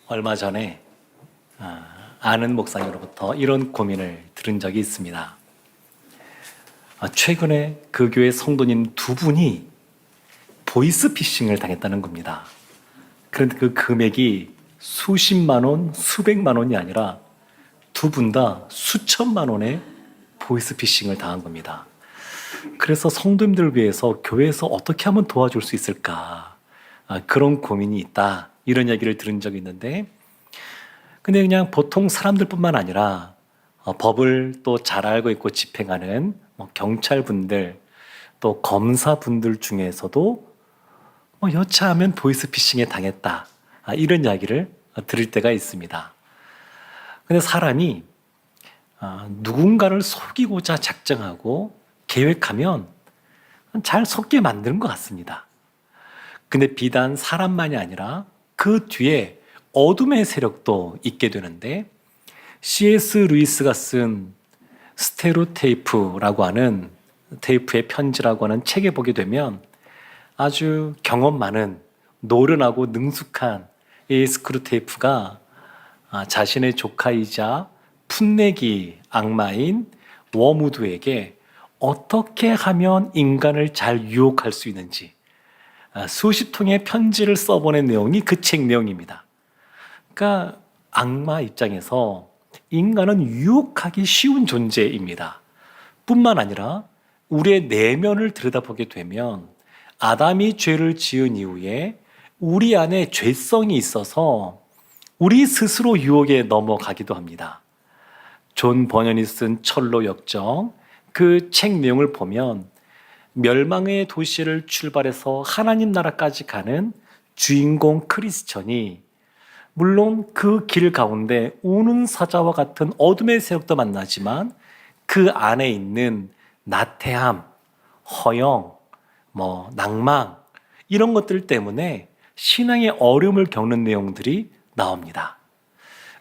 얼마 전에 아는 목사님으로부터 이런 고민을 들은 적이 있습니다. 최근에 그 교회 성도님 두 분이 보이스피싱을 당했다는 겁니다. 그런데 그 금액이 수십만 원, 수백만 원이 아니라 두 분 다 수천만 원의 보이스피싱을 당한 겁니다. 그래서 성도님들을 위해서 교회에서 어떻게 하면 도와줄 수 있을까? 그런 고민이 있다. 이런 얘기를 들은 적이 있는데, 근데 그냥 보통 사람들뿐만 아니라 법을 또 잘 알고 있고 집행하는 경찰분들, 또 검사분들 중에서도 여차하면 보이스피싱에 당했다. 이런 이야기를 들을 때가 있습니다. 근데 사람이 누군가를 속이고자 작정하고 계획하면 잘 속게 만드는 것 같습니다. 근데 비단 사람만이 아니라 그 뒤에 어둠의 세력도 있게 되는데, C.S. 루이스가 쓴 스테레오테이프라고 하는 테이프의 편지라고 하는 책에 보게 되면 아주 경험 많은 노련하고 능숙한 이 스크루테이프가 자신의 조카이자 풋내기 악마인 워무드에게 어떻게 하면 인간을 잘 유혹할 수 있는지 수십 통의 편지를 써보낸 내용이 그 책 내용입니다. 그러니까 악마 입장에서 인간은 유혹하기 쉬운 존재입니다. 뿐만 아니라 우리의 내면을 들여다보게 되면 아담이 죄를 지은 이후에 우리 안에 죄성이 있어서 우리 스스로 유혹에 넘어가기도 합니다. 존 버년이 쓴 철로 역정, 그 책 내용을 보면 멸망의 도시를 출발해서 하나님 나라까지 가는 주인공 크리스천이 물론 그 길 가운데 우는 사자와 같은 어둠의 세력도 만나지만 그 안에 있는 나태함, 허영, 낭망 이런 것들 때문에 신앙의 어려움을 겪는 내용들이 나옵니다.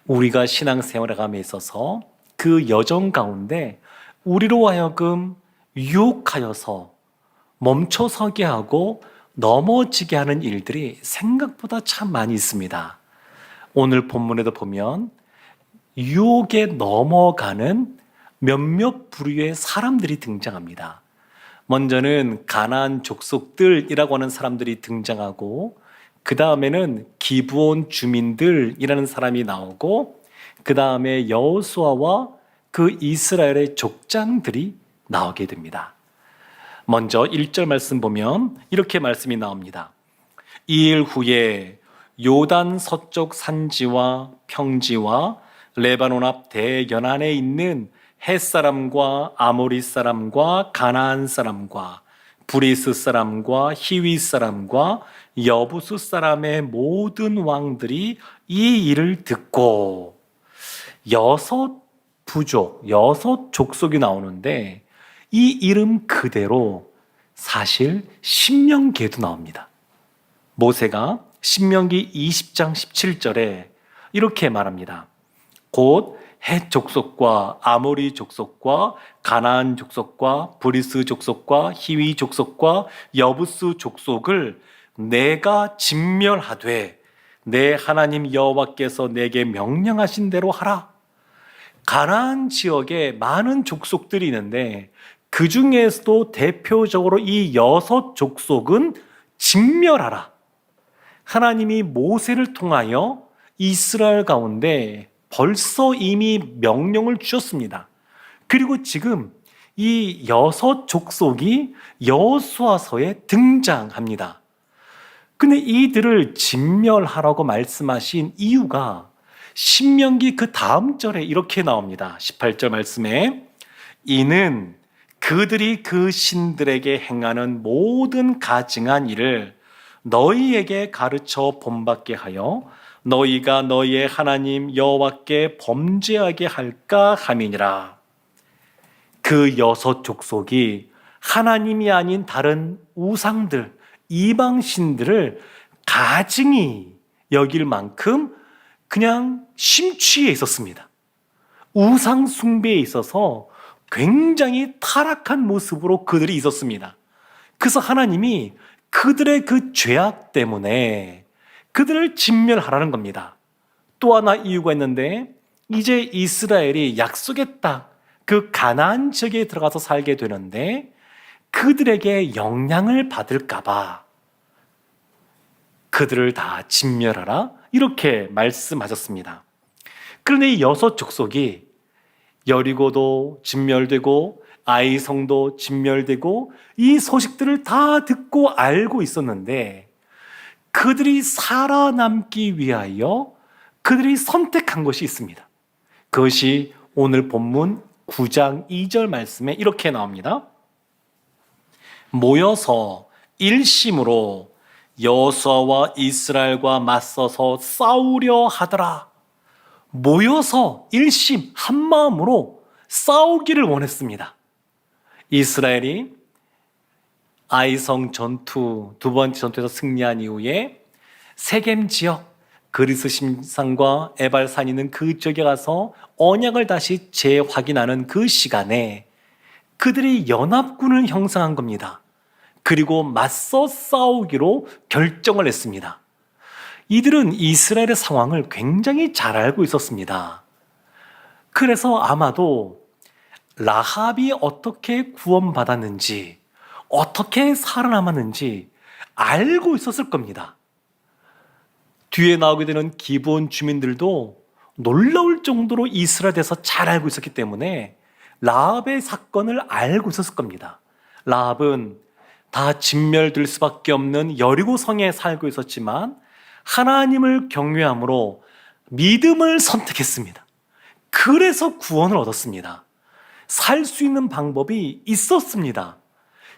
우리가 신앙생활에 감에 있어서 그 여정 가운데 우리로 하여금 유혹하여서 멈춰서게 하고 넘어지게 하는 일들이 생각보다 참 많이 있습니다. 오늘 본문에도 보면 유혹에 넘어가는 몇몇 부류의 사람들이 등장합니다. 먼저는 가나안 족속들이라고 하는 사람들이 등장하고, 그 다음에는 기브온 주민들이라는 사람이 나오고, 그 다음에 여호수아와 그 이스라엘의 족장들이 나오게 됩니다. 먼저 1절 말씀 보면 이렇게 말씀이 나옵니다. 이일 후에 요단 서쪽 산지와 평지와 레바논 앞 대연안에 있는 헷사람과 아모리 사람과 가나안 사람과 브리스 사람과 히위 사람과 여부수 사람의 모든 왕들이 이 일을 듣고, 6부족, 6족속이 나오는데 이 이름 그대로 사실 신명기에도 나옵니다. 모세가 신명기 20장 17절에 이렇게 말합니다. 곧 헷 족속과 아모리 족속과 가나안 족속과 브리스 족속과 히위 족속과 여부스 족속을 내가 진멸하되 내 하나님 여호와께서 내게 명령하신 대로 하라. 가나안 지역에 많은 족속들이 있는데 그 중에서도 대표적으로 이 6족속은 진멸하라. 하나님이 모세를 통하여 이스라엘 가운데 벌써 이미 명령을 주셨습니다. 그리고 지금 이 6족속이 여호수아서에 등장합니다. 근데 이들을 진멸하라고 말씀하신 이유가 신명기 그 다음 절에 이렇게 나옵니다. 18절 말씀에 이는 그들이 그 신들에게 행하는 모든 가증한 일을 너희에게 가르쳐 본받게 하여 너희가 너희의 하나님 여호와께 범죄하게 할까 함이니라. 그 6족속이 하나님이 아닌 다른 우상들, 이방신들을 가증히 여길 만큼 그냥 심취해 있었습니다. 우상 숭배에 있어서 굉장히 타락한 모습으로 그들이 있었습니다. 그래서 하나님이 그들의 그 죄악 때문에 그들을 진멸하라는 겁니다. 또 하나 이유가 있는데, 이제 이스라엘이 약속의 땅, 그 가나안 지역에 들어가서 살게 되는데 그들에게 영향을 받을까봐 그들을 다 진멸하라, 이렇게 말씀하셨습니다. 그런데 이 여섯 족속이 여리고도 진멸되고 아이성도 진멸되고 이 소식들을 다 듣고 알고 있었는데 그들이 살아남기 위하여 그들이 선택한 것이 있습니다. 그것이 오늘 본문 9장 2절 말씀에 이렇게 나옵니다. 모여서 일심으로 여호수아와 이스라엘과 맞서서 싸우려 하더라. 모여서 일심, 한마음으로 싸우기를 원했습니다. 이스라엘이 아이성 전투, 두 번째 전투에서 승리한 이후에 세겜 지역, 그리스 신산과 에발산이 있는 그 지역에 가서 언약을 다시 재확인하는 그 시간에 그들이 연합군을 형성한 겁니다. 그리고 맞서 싸우기로 결정을 했습니다. 이들은 이스라엘의 상황을 굉장히 잘 알고 있었습니다. 그래서 아마도 라합이 어떻게 구원받았는지, 어떻게 살아남았는지 알고 있었을 겁니다. 뒤에 나오게 되는 기브온 주민들도 놀라울 정도로 이스라엘에 대해서 잘 알고 있었기 때문에 라합의 사건을 알고 있었을 겁니다. 라합은 다 진멸될 수밖에 없는 여리고 성에 살고 있었지만 하나님을 경외함으로 믿음을 선택했습니다. 그래서 구원을 얻었습니다. 살 수 있는 방법이 있었습니다.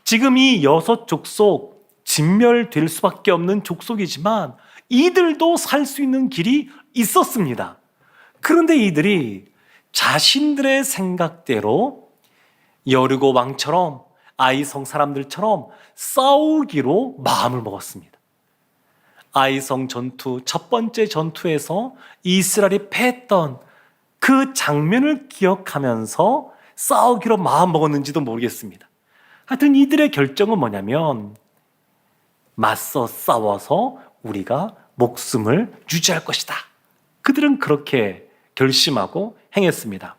지금 이 여섯 족속, 진멸될 수밖에 없는 족속이지만 이들도 살 수 있는 길이 있었습니다. 그런데 이들이 자신들의 생각대로 여리고 왕처럼 아이성 사람들처럼 싸우기로 마음을 먹었습니다. 아이성 전투, 첫 번째 전투에서 이스라엘이 패했던 그 장면을 기억하면서 싸우기로 마음 먹었는지도 모르겠습니다. 하여튼 이들의 결정은 뭐냐면 맞서 싸워서 우리가 목숨을 유지할 것이다. 그들은 그렇게 결심하고 행했습니다.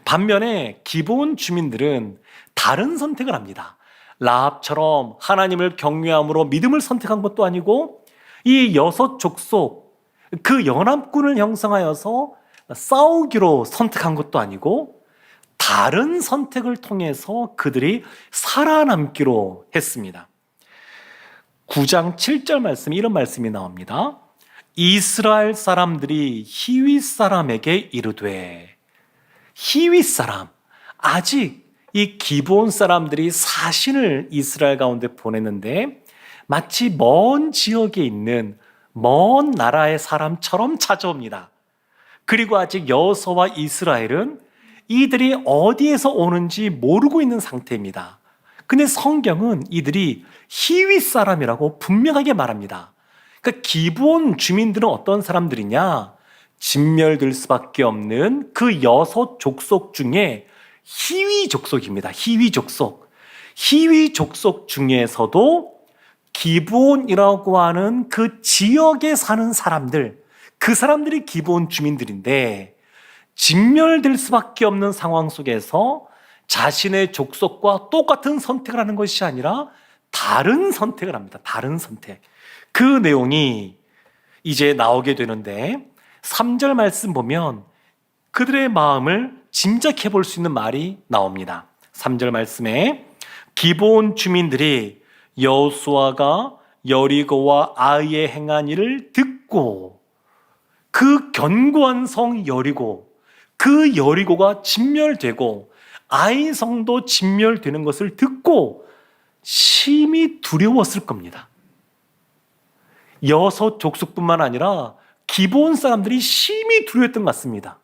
반면에 기브온 주민들은 다른 선택을 합니다. 라합처럼 하나님을 경외함으로 믿음을 선택한 것도 아니고 이 여섯 족속, 그 연합군을 형성하여서 싸우기로 선택한 것도 아니고 다른 선택을 통해서 그들이 살아남기로 했습니다. 9장 7절 말씀에 이런 말씀이 나옵니다. 이스라엘 사람들이 히윗 사람에게 이르되, 히윗 사람, 아직 이 기브온 사람들이 사신을 이스라엘 가운데 보냈는데 마치 먼 지역에 있는 먼 나라의 사람처럼 찾아옵니다. 그리고 아직 여호수아와 이스라엘은 이들이 어디에서 오는지 모르고 있는 상태입니다. 근데 성경은 이들이 히윗 사람이라고 분명하게 말합니다. 그러니까 기브온 주민들은 어떤 사람들이냐? 진멸될 수밖에 없는 그 여섯 족속 중에 히위 족속입니다. 히위 족속. 히위 족속 중에서도 기브온이라고 하는 그 지역에 사는 사람들, 그 사람들이 기브온 주민들인데 진멸될 수밖에 없는 상황 속에서 자신의 족속과 똑같은 선택을 하는 것이 아니라 다른 선택을 합니다. 다른 선택. 그 내용이 이제 나오게 되는데 3절 말씀 보면 그들의 마음을 짐작해 볼 수 있는 말이 나옵니다. 3절 말씀에 기브온 주민들이 여호수아가 여리고와 아이에 행한 일을 듣고 그 견고한 성 여리고, 그 여리고가 진멸되고 아이 성도 진멸되는 것을 듣고 심히 두려웠을 겁니다. 여섯 족속뿐만 아니라 기브온 사람들이 심히 두려웠던 것 같습니다.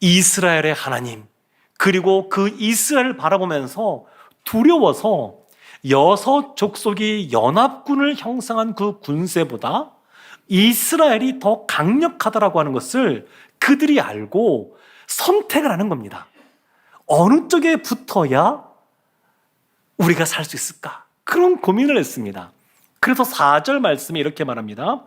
이스라엘의 하나님, 그리고 그 이스라엘을 바라보면서 두려워서 여섯 족속이 연합군을 형성한 그 군세보다 이스라엘이 더 강력하다라고 하는 것을 그들이 알고 선택을 하는 겁니다. 어느 쪽에 붙어야 우리가 살 수 있을까? 그런 고민을 했습니다. 그래서 4절 말씀에 이렇게 말합니다.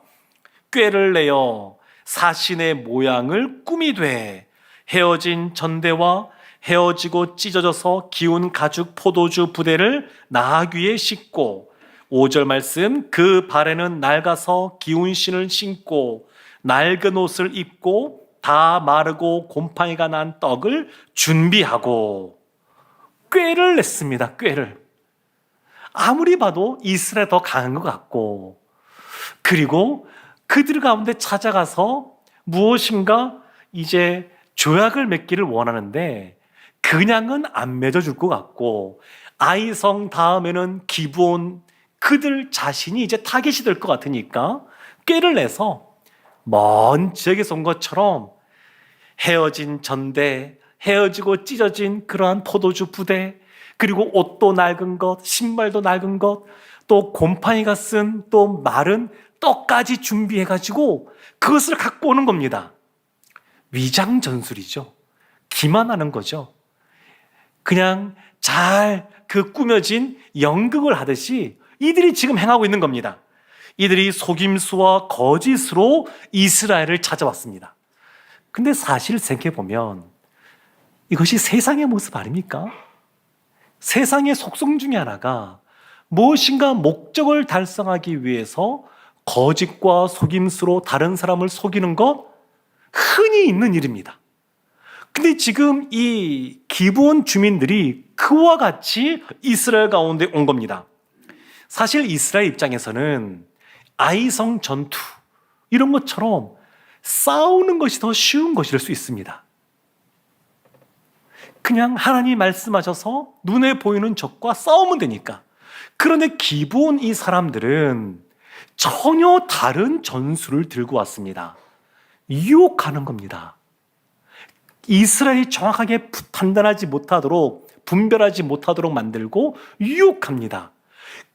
꾀를 내어 사신의 모양을 꾸미되 헤어진 전대와 헤어지고 찢어져서 기운 가죽 포도주 부대를 나귀 위에 싣고 5절 말씀 그 발에는 낡아서 기운 신을 신고 낡은 옷을 입고 다 마르고 곰팡이가 난 떡을 준비하고 꾀를 냈습니다. 꾀를. 아무리 봐도 이스라엘 더 강한 것 같고 그리고 그들 가운데 찾아가서 무엇인가 이제 조약을 맺기를 원하는데 그냥은 안 맺어줄 것 같고 아이성 다음에는 기브온 그들 자신이 이제 타겟이 될 것 같으니까 꾀를 내서 먼 지역에서 온 것처럼 헤어진 전대, 헤어지고 찢어진 그러한 포도주 부대, 그리고 옷도 낡은 것, 신발도 낡은 것, 또 곰팡이가 쓴 또 마른 떡까지 준비해가지고 그것을 갖고 오는 겁니다. 위장 전술이죠. 기만하는 거죠. 그냥 잘 그 꾸며진 연극을 하듯이 이들이 지금 행하고 있는 겁니다. 이들이 속임수와 거짓으로 이스라엘을 찾아왔습니다. 근데 사실 생각해보면 이것이 세상의 모습 아닙니까? 세상의 속성 중에 하나가 무엇인가 목적을 달성하기 위해서 거짓과 속임수로 다른 사람을 속이는 것 흔히 있는 일입니다. 근데 지금 이 기브온 주민들이 그와 같이 이스라엘 가운데 온 겁니다. 사실 이스라엘 입장에서는 아이성 전투 이런 것처럼 싸우는 것이 더 쉬운 것일 수 있습니다. 그냥 하나님이 말씀하셔서 눈에 보이는 적과 싸우면 되니까. 그런데 기브온 이 사람들은 전혀 다른 전술을 들고 왔습니다. 유혹하는 겁니다. 이스라엘이 정확하게 판단하지 못하도록, 분별하지 못하도록 만들고 유혹합니다.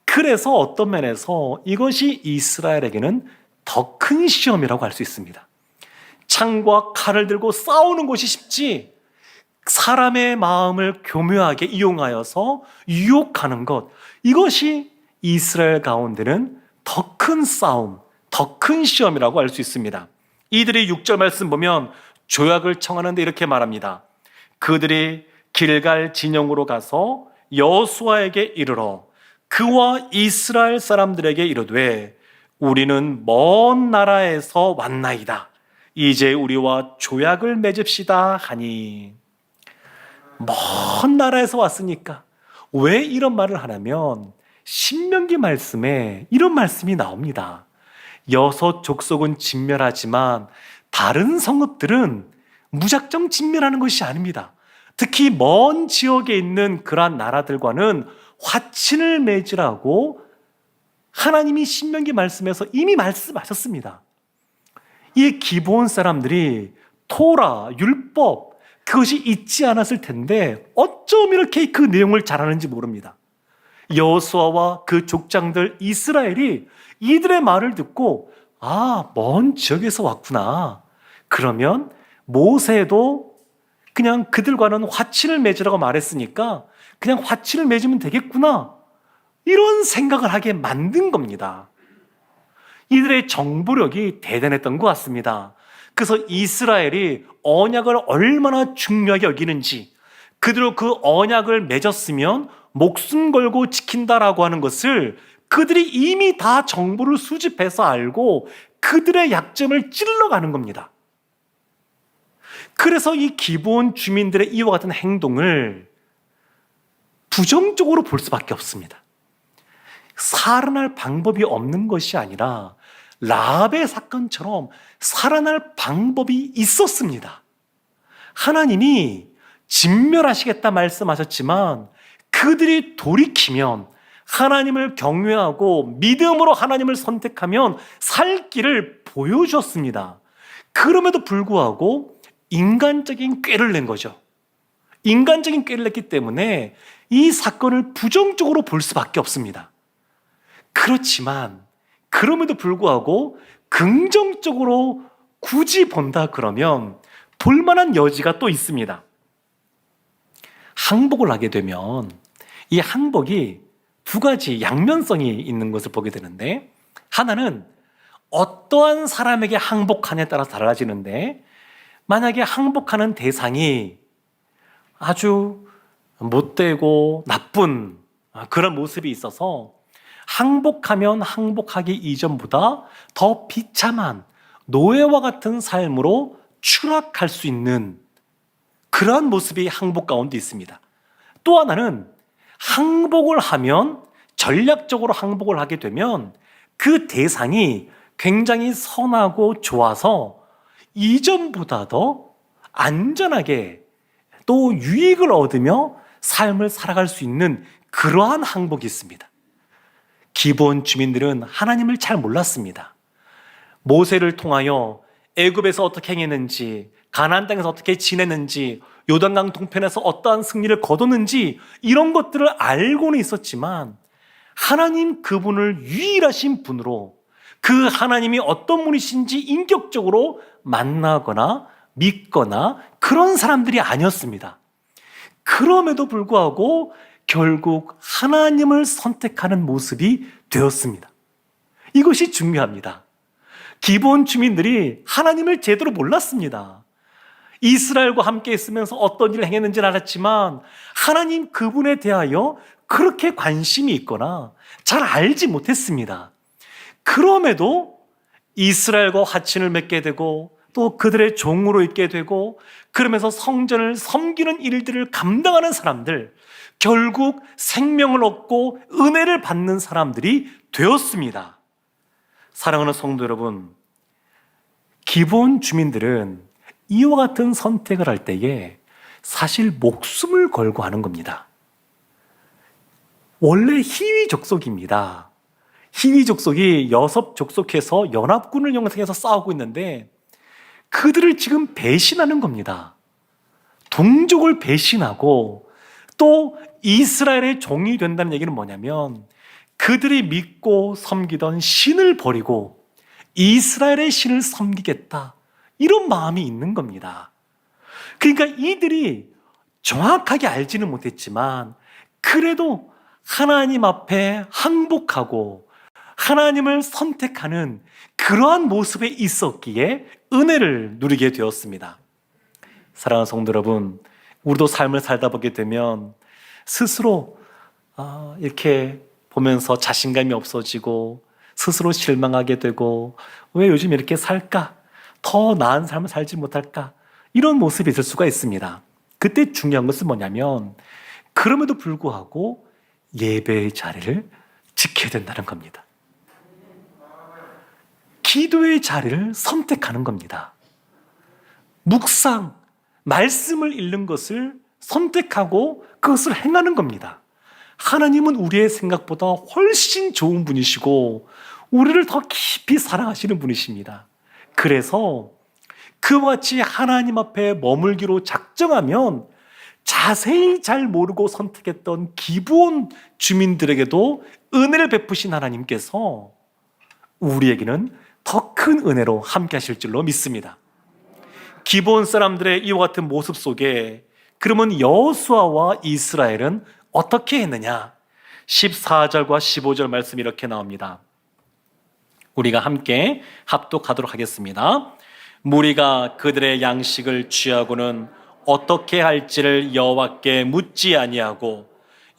그래서 어떤 면에서 이것이 이스라엘에게는 더 큰 시험이라고 할 수 있습니다. 창과 칼을 들고 싸우는 것이 쉽지 사람의 마음을 교묘하게 이용하여서 유혹하는 것, 이것이 이스라엘 가운데는 더 큰 싸움, 더 큰 시험이라고 할 수 있습니다. 이들이 6절 말씀 보면 조약을 청하는데 이렇게 말합니다. 그들이 길갈 진영으로 가서 여호수아에게 이르러 그와 이스라엘 사람들에게 이르되 우리는 먼 나라에서 왔나이다. 이제 우리와 조약을 맺읍시다 하니. 먼 나라에서 왔으니까 왜 이런 말을 하냐면 신명기 말씀에 이런 말씀이 나옵니다. 여섯 족속은 진멸하지만 다른 성읍들은 무작정 진멸하는 것이 아닙니다. 특히 먼 지역에 있는 그러한 나라들과는 화친을 맺으라고 하나님이 신명기 말씀에서 이미 말씀하셨습니다. 이 기브온 사람들이 토라, 율법 그것이 있지 않았을 텐데 어쩜 이렇게 그 내용을 잘 아는지 모릅니다. 여호수아와 그 족장들 이스라엘이 이들의 말을 듣고 먼 지역에서 왔구나. 그러면 모세도 그냥 그들과는 화친을 맺으라고 말했으니까 그냥 화친을 맺으면 되겠구나. 이런 생각을 하게 만든 겁니다. 이들의 정보력이 대단했던 것 같습니다. 그래서 이스라엘이 언약을 얼마나 중요하게 여기는지, 그대로 그 언약을 맺었으면 목숨 걸고 지킨다라고 하는 것을 그들이 이미 다 정보를 수집해서 알고 그들의 약점을 찔러가는 겁니다. 그래서 이 기브온 주민들의 이와 같은 행동을 부정적으로 볼 수밖에 없습니다. 살아날 방법이 없는 것이 아니라 라합의 사건처럼 살아날 방법이 있었습니다. 하나님이 진멸하시겠다 말씀하셨지만 그들이 돌이키면 하나님을 경외하고 믿음으로 하나님을 선택하면 살 길을 보여주었습니다. 그럼에도 불구하고 인간적인 꾀를 낸 거죠. 인간적인 꾀를 냈기 때문에 이 사건을 부정적으로 볼 수밖에 없습니다. 그렇지만 그럼에도 불구하고 긍정적으로 굳이 본다 그러면 볼만한 여지가 또 있습니다. 항복을 하게 되면 이 항복이 두 가지 양면성이 있는 것을 보게 되는데, 하나는 어떠한 사람에게 항복하냐에 따라 달라지는데, 만약에 항복하는 대상이 아주 못되고 나쁜 그런 모습이 있어서 항복하면 항복하기 이전보다 더 비참한 노예와 같은 삶으로 추락할 수 있는 그러한 모습이 항복 가운데 있습니다. 또 하나는 항복을 하면, 전략적으로 항복을 하게 되면 그 대상이 굉장히 선하고 좋아서 이전보다 더 안전하게 또 유익을 얻으며 삶을 살아갈 수 있는 그러한 항복이 있습니다. 기브온 주민들은 하나님을 잘 몰랐습니다. 모세를 통하여 애굽에서 어떻게 행했는지, 가나안 땅에서 어떻게 지냈는지, 요단강 동편에서 어떠한 승리를 거뒀는지 이런 것들을 알고는 있었지만, 하나님 그분을 유일하신 분으로, 그 하나님이 어떤 분이신지 인격적으로 만나거나 믿거나 그런 사람들이 아니었습니다. 그럼에도 불구하고 결국 하나님을 선택하는 모습이 되었습니다. 이것이 중요합니다. 기브온 주민들이 하나님을 제대로 몰랐습니다. 이스라엘과 함께 있으면서 어떤 일을 행했는지는 알았지만 하나님 그분에 대하여 그렇게 관심이 있거나 잘 알지 못했습니다. 그럼에도 이스라엘과 화친을 맺게 되고 또 그들의 종으로 있게 되고, 그러면서 성전을 섬기는 일들을 감당하는 사람들, 결국 생명을 얻고 은혜를 받는 사람들이 되었습니다. 사랑하는 성도 여러분, 기브온 주민들은 이와 같은 선택을 할 때에 사실 목숨을 걸고 하는 겁니다. 원래 히위 족속입니다. 히위 족속이 6족속해서 연합군을 형성해서 싸우고 있는데 그들을 지금 배신하는 겁니다. 동족을 배신하고 또 이스라엘의 종이 된다는 얘기는 뭐냐면, 그들이 믿고 섬기던 신을 버리고 이스라엘의 신을 섬기겠다, 이런 마음이 있는 겁니다. 그러니까 이들이 정확하게 알지는 못했지만 그래도 하나님 앞에 항복하고 하나님을 선택하는 그러한 모습에 있었기에 은혜를 누리게 되었습니다. 사랑하는 성도 여러분, 우리도 삶을 살다 보게 되면 스스로 이렇게 보면서 자신감이 없어지고 스스로 실망하게 되고, 왜 요즘 이렇게 살까? 더 나은 삶을 살지 못할까? 이런 모습이 있을 수가 있습니다. 그때 중요한 것은 뭐냐면, 그럼에도 불구하고 예배의 자리를 지켜야 된다는 겁니다. 기도의 자리를 선택하는 겁니다. 묵상, 말씀을 읽는 것을 선택하고 그것을 행하는 겁니다. 하나님은 우리의 생각보다 훨씬 좋은 분이시고 우리를 더 깊이 사랑하시는 분이십니다. 그래서 그와 같이 하나님 앞에 머물기로 작정하면 자세히 잘 모르고 선택했던 기브온 주민들에게도 은혜를 베푸신 하나님께서 우리에게는 더 큰 은혜로 함께 하실 줄로 믿습니다. 기브온 사람들의 이와 같은 모습 속에 그러면 여호수아와 이스라엘은 어떻게 했느냐? 14절과 15절 말씀이 이렇게 나옵니다. 우리가 함께 합독하도록 하겠습니다. 무리가 그들의 양식을 취하고는 어떻게 할지를 여호와께 묻지 아니하고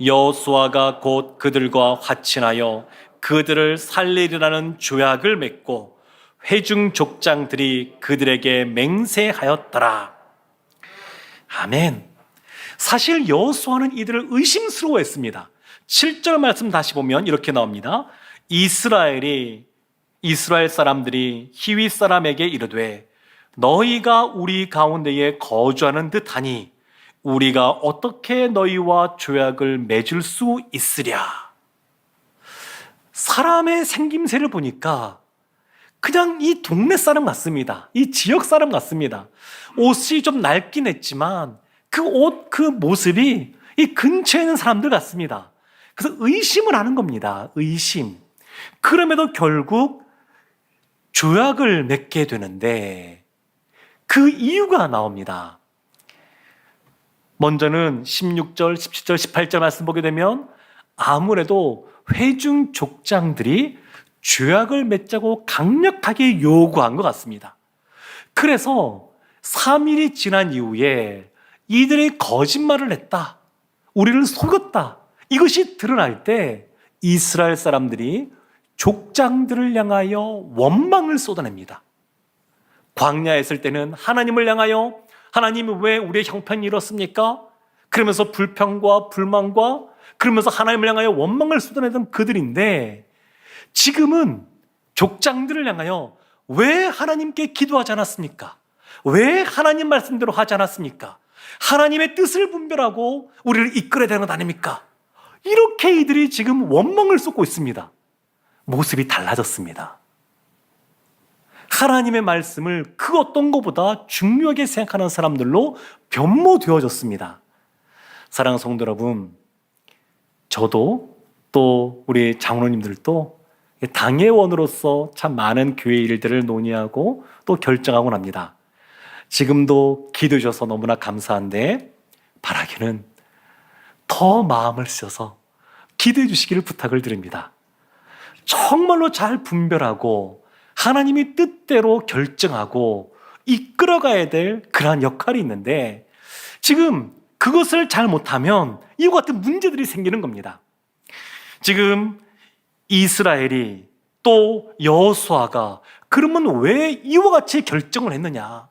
여호수아가 곧 그들과 화친하여 그들을 살리리라는 조약을 맺고 회중 족장들이 그들에게 맹세하였더라. 아멘. 사실 여호수아는 이들을 의심스러워했습니다. 7절 말씀 다시 보면 이렇게 나옵니다. 이스라엘 사람들이 히위 사람에게 이르되 너희가 우리 가운데에 거주하는 듯하니 우리가 어떻게 너희와 조약을 맺을 수 있으랴. 사람의 생김새를 보니까 그냥 이 동네 사람 같습니다. 이 지역 사람 같습니다. 옷이 좀 낡긴 했지만 그 옷, 그 모습이 이 근처에 있는 사람들 같습니다. 그래서 의심을 하는 겁니다. 의심. 그럼에도 결국 조약을 맺게 되는데 그 이유가 나옵니다. 먼저는 16절, 17절, 18절 말씀 보게 되면 아무래도 회중 족장들이 죄악을 맺자고 강력하게 요구한 것 같습니다. 그래서 3일이 지난 이후에 이들이 거짓말을 했다, 우리를 속였다, 이것이 드러날 때 이스라엘 사람들이 족장들을 향하여 원망을 쏟아냅니다. 광야에 있을 때는 하나님을 향하여 하나님이 왜 우리의 형편이 이렇습니까? 그러면서 불평과 불만과 그러면서 하나님을 향하여 원망을 쏟아내던 그들인데, 지금은 족장들을 향하여 왜 하나님께 기도하지 않았습니까? 왜 하나님 말씀대로 하지 않았습니까? 하나님의 뜻을 분별하고 우리를 이끌어야 되는 것 아닙니까? 이렇게 이들이 지금 원망을 쏟고 있습니다. 모습이 달라졌습니다. 하나님의 말씀을 그 어떤 것보다 중요하게 생각하는 사람들로 변모되어졌습니다. 사랑하는 성도 여러분, 저도 또 우리 장로님들도 당회원으로서 참 많은 교회 일들을 논의하고 또 결정하곤 합니다. 지금도 기도해 주셔서 너무나 감사한데, 바라기는 더 마음을 쓰셔서 기도해 주시기를 부탁을 드립니다. 정말로 잘 분별하고 하나님이 뜻대로 결정하고 이끌어가야 될 그러한 역할이 있는데, 지금 그것을 잘 못하면 이와 같은 문제들이 생기는 겁니다. 지금 이스라엘이 또 여호수아가 그러면 왜 이와 같이 결정을 했느냐,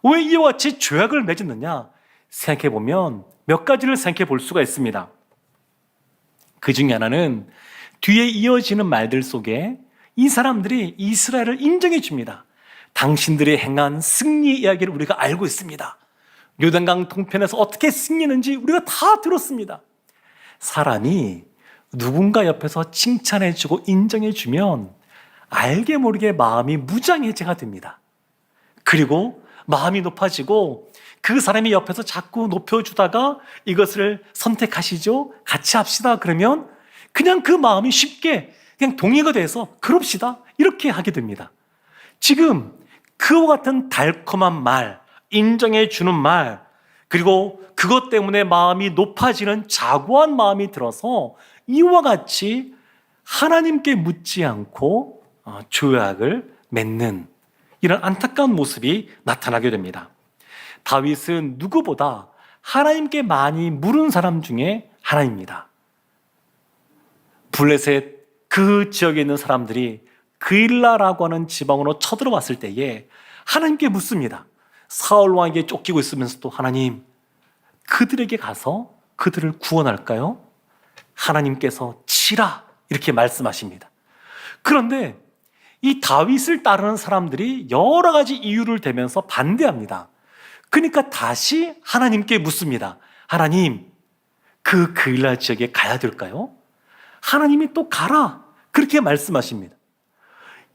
왜 이와 같이 죄악을 맺었느냐 생각해 보면 몇 가지를 생각해 볼 수가 있습니다. 그 중에 하나는 뒤에 이어지는 말들 속에 이 사람들이 이스라엘을 인정해 줍니다. 당신들이 행한 승리 이야기를 우리가 알고 있습니다. 요단강 동편에서 어떻게 승리했는지 우리가 다 들었습니다. 사람이 누군가 옆에서 칭찬해주고 인정해주면 알게 모르게 마음이 무장해제가 됩니다. 그리고 마음이 높아지고 그 사람이 옆에서 자꾸 높여주다가 이것을 선택하시죠? 같이 합시다. 그러면 그냥 그 마음이 쉽게 그냥 동의가 돼서 그럽시다, 이렇게 하게 됩니다. 지금 그와 같은 달콤한 말, 인정해주는 말, 그리고 그것 때문에 마음이 높아지는 자고한 마음이 들어서 이와 같이 하나님께 묻지 않고 죄악을 맺는 이런 안타까운 모습이 나타나게 됩니다. 다윗은 누구보다 하나님께 많이 물은 사람 중에 하나입니다. 블레셋 그 지역에 있는 사람들이 그일라라고 하는 지방으로 쳐들어왔을 때에 하나님께 묻습니다. 사울 왕에게 쫓기고 있으면서도 하나님, 그들에게 가서 그들을 구원할까요? 하나님께서 치라, 이렇게 말씀하십니다. 그런데 이 다윗을 따르는 사람들이 여러 가지 이유를 대면서 반대합니다. 그러니까 다시 하나님께 묻습니다. 하나님, 그 그일라 지역에 가야 될까요? 하나님이 또 가라, 그렇게 말씀하십니다.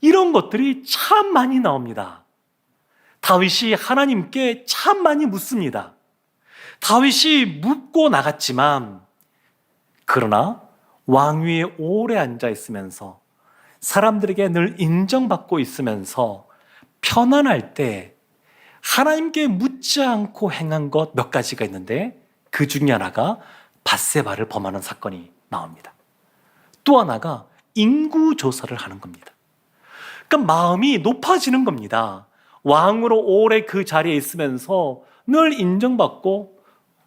이런 것들이 참 많이 나옵니다. 다윗이 하나님께 참 많이 묻습니다. 다윗이 묻고 나갔지만, 그러나 왕위에 오래 앉아 있으면서 사람들에게 늘 인정받고 있으면서 편안할 때 하나님께 묻지 않고 행한 것 몇 가지가 있는데, 그 중에 하나가 밧세바를 범하는 사건이 나옵니다. 또 하나가 인구 조사를 하는 겁니다. 그러니까 마음이 높아지는 겁니다. 왕으로 오래 그 자리에 있으면서 늘 인정받고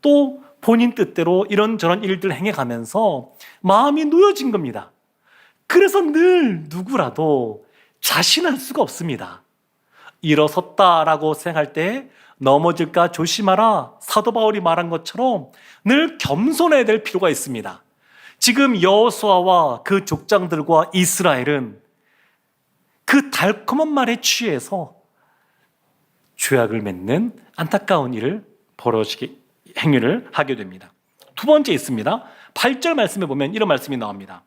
또 본인 뜻대로 이런저런 일들을 행해가면서 마음이 놓여진 겁니다. 그래서 늘 누구라도 자신할 수가 없습니다. 일어섰다라고 생각할 때 넘어질까 조심하라, 사도 바울이 말한 것처럼 늘 겸손해야 될 필요가 있습니다. 지금 여호수아와 그 족장들과 이스라엘은 그 달콤한 말에 취해서 죄악을 맺는 안타까운 일을 행위를 하게 됩니다. 두 번째 있습니다. 8절 말씀에 보면 이런 말씀이 나옵니다.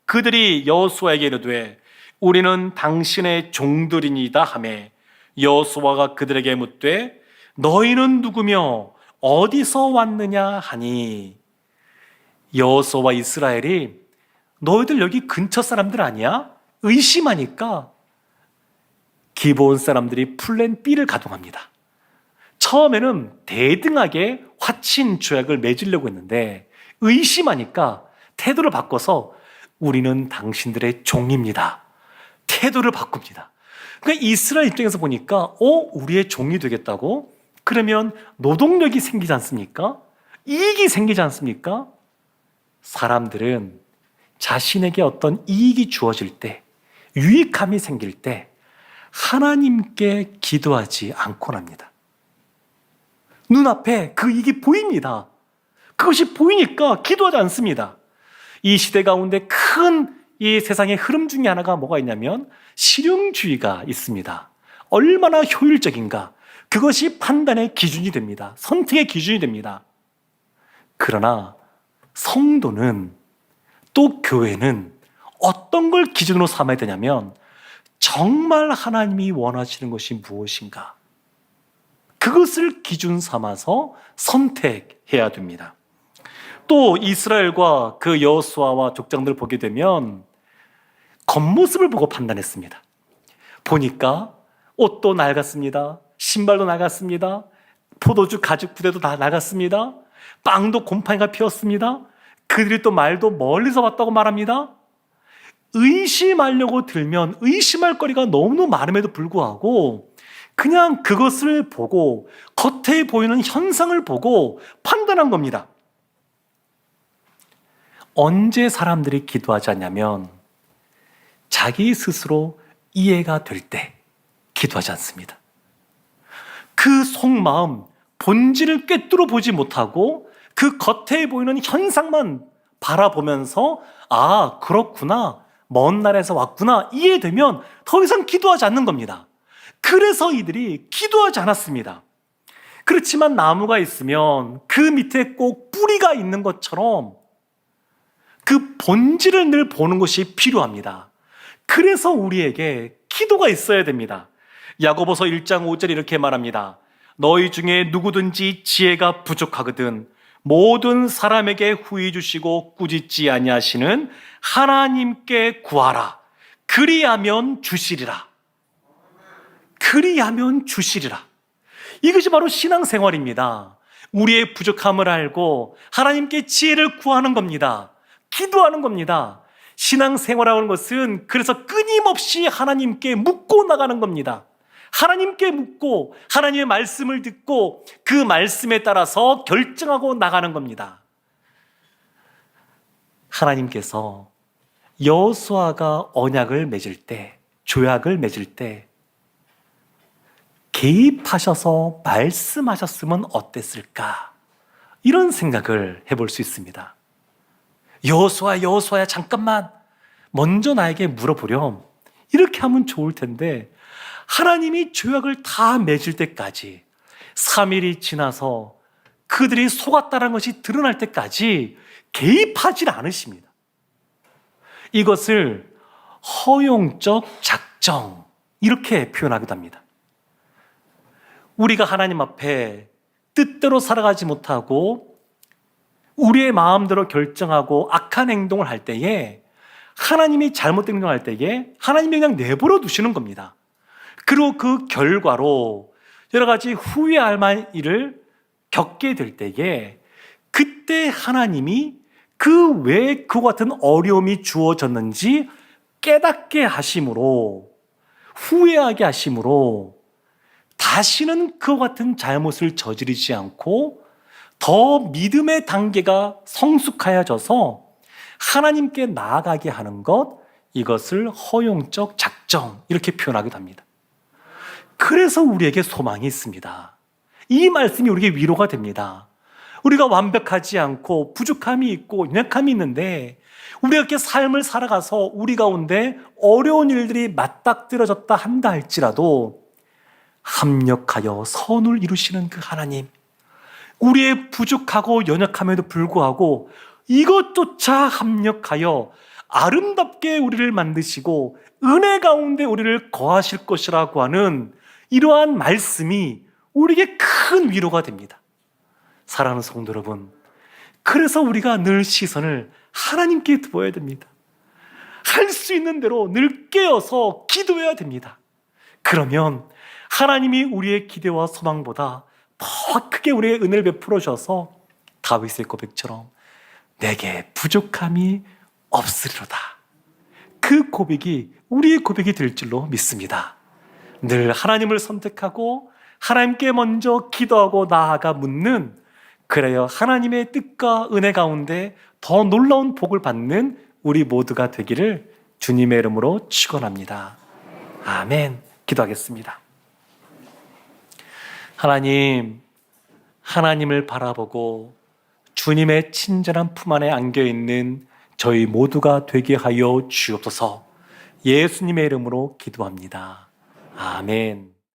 그들이 여호수아에게 이르되 우리는 당신의 종들이니이다 하매 여호수아가 그들에게 묻되 너희는 누구며 어디서 왔느냐 하니, 여호수아와 이스라엘이 너희들 여기 근처 사람들 아니야? 의심하니까 기브온 사람들이 플랜 B를 가동합니다. 처음에는 대등하게 화친 조약을 맺으려고 했는데 의심하니까 태도를 바꿔서 우리는 당신들의 종입니다, 태도를 바꿉니다. 그러니까 이스라엘 입장에서 보니까 우리의 종이 되겠다고? 그러면 노동력이 생기지 않습니까? 이익이 생기지 않습니까? 사람들은 자신에게 어떤 이익이 주어질 때, 유익함이 생길 때 하나님께 기도하지 않곤 합니다. 눈앞에 그 이익이 보입니다. 그것이 보이니까 기도하지 않습니다. 이 시대 가운데 큰 이 세상의 흐름 중에 하나가 뭐가 있냐면 실용주의가 있습니다. 얼마나 효율적인가, 그것이 판단의 기준이 됩니다. 선택의 기준이 됩니다. 그러나 성도는, 또 교회는 어떤 걸 기준으로 삼아야 되냐면 정말 하나님이 원하시는 것이 무엇인가, 그것을 기준 삼아서 선택해야 됩니다. 또 이스라엘과 그 여호수아와 족장들을 보게 되면 겉모습을 보고 판단했습니다. 보니까 옷도 낡았습니다. 신발도 낡았습니다. 포도주 가죽 부대도 다 낡았습니다. 빵도 곰팡이가 피었습니다. 그들이 또 말도 멀리서 왔다고 말합니다. 의심하려고 들면 의심할 거리가 너무 많음에도 불구하고 그냥 그것을 보고 겉에 보이는 현상을 보고 판단한 겁니다. 언제 사람들이 기도하지 않냐면 자기 스스로 이해가 될 때 기도하지 않습니다. 그 속마음, 본질을 꿰뚫어 보지 못하고 그 겉에 보이는 현상만 바라보면서 그렇구나, 먼 나라에서 왔구나 이해되면 더 이상 기도하지 않는 겁니다. 그래서 이들이 기도하지 않았습니다. 그렇지만 나무가 있으면 그 밑에 꼭 뿌리가 있는 것처럼 그 본질을 늘 보는 것이 필요합니다. 그래서 우리에게 기도가 있어야 됩니다. 야고보서 1장 5절 이렇게 말합니다. 너희 중에 누구든지 지혜가 부족하거든 모든 사람에게 후히 주시고 꾸짖지 아니하시는 하나님께 구하라. 그리하면 주시리라. 그리하면 주시리라. 이것이 바로 신앙생활입니다. 우리의 부족함을 알고 하나님께 지혜를 구하는 겁니다. 기도하는 겁니다. 신앙생활하는 것은 그래서 끊임없이 하나님께 묻고 나가는 겁니다. 하나님께 묻고 하나님의 말씀을 듣고 그 말씀에 따라서 결정하고 나가는 겁니다. 하나님께서 여호수아가 언약을 맺을 때, 조약을 맺을 때 개입하셔서 말씀하셨으면 어땠을까? 이런 생각을 해볼 수 있습니다. 여호수아야 잠깐만 먼저 나에게 물어보렴, 이렇게 하면 좋을 텐데 하나님이 조약을 다 맺을 때까지 3일이 지나서 그들이 속았다는 것이 드러날 때까지 개입하지 않으십니다. 이것을 허용적 작정, 이렇게 표현하기도 합니다. 우리가 하나님 앞에 뜻대로 살아가지 못하고 우리의 마음대로 결정하고 악한 행동을 할 때에, 하나님이 잘못된 행동을 할 때에 하나님이 그냥 내버려 두시는 겁니다. 그리고 그 결과로 여러 가지 후회할 만한 일을 겪게 될 때에 그때 하나님이 그 왜 그와 같은 어려움이 주어졌는지 깨닫게 하심으로, 후회하게 하심으로 다시는 그와 같은 잘못을 저지르지 않고 더 믿음의 단계가 성숙하여져서 하나님께 나아가게 하는 것, 이것을 허용적 작정, 이렇게 표현하기도 합니다. 그래서 우리에게 소망이 있습니다. 이 말씀이 우리에게 위로가 됩니다. 우리가 완벽하지 않고 부족함이 있고 연약함이 있는데 우리가 이렇게 삶을 살아가서 우리 가운데 어려운 일들이 맞닥뜨려졌다 한다 할지라도 합력하여 선을 이루시는 그 하나님, 우리의 부족하고 연약함에도 불구하고 이것조차 합력하여 아름답게 우리를 만드시고 은혜 가운데 우리를 거하실 것이라고 하는 이러한 말씀이 우리에게 큰 위로가 됩니다. 사랑하는 성도 여러분, 그래서 우리가 늘 시선을 하나님께 두어야 됩니다. 할 수 있는 대로 늘 깨어서 기도해야 됩니다. 그러면 하나님이 우리의 기대와 소망보다 더 크게 우리의 은혜를 베풀어 주셔서 다윗의 고백처럼 내게 부족함이 없으리로다, 그 그 고백이 우리의 고백이 될 줄로 믿습니다. 늘 하나님을 선택하고 하나님께 먼저 기도하고 나아가 묻는, 그래야 하나님의 뜻과 은혜 가운데 더 놀라운 복을 받는 우리 모두가 되기를 주님의 이름으로 축원합니다. 아멘. 기도하겠습니다. 하나님, 하나님을 바라보고 주님의 친절한 품 안에 안겨 있는 저희 모두가 되게 하여 주옵소서. 예수님의 이름으로 기도합니다. 아멘.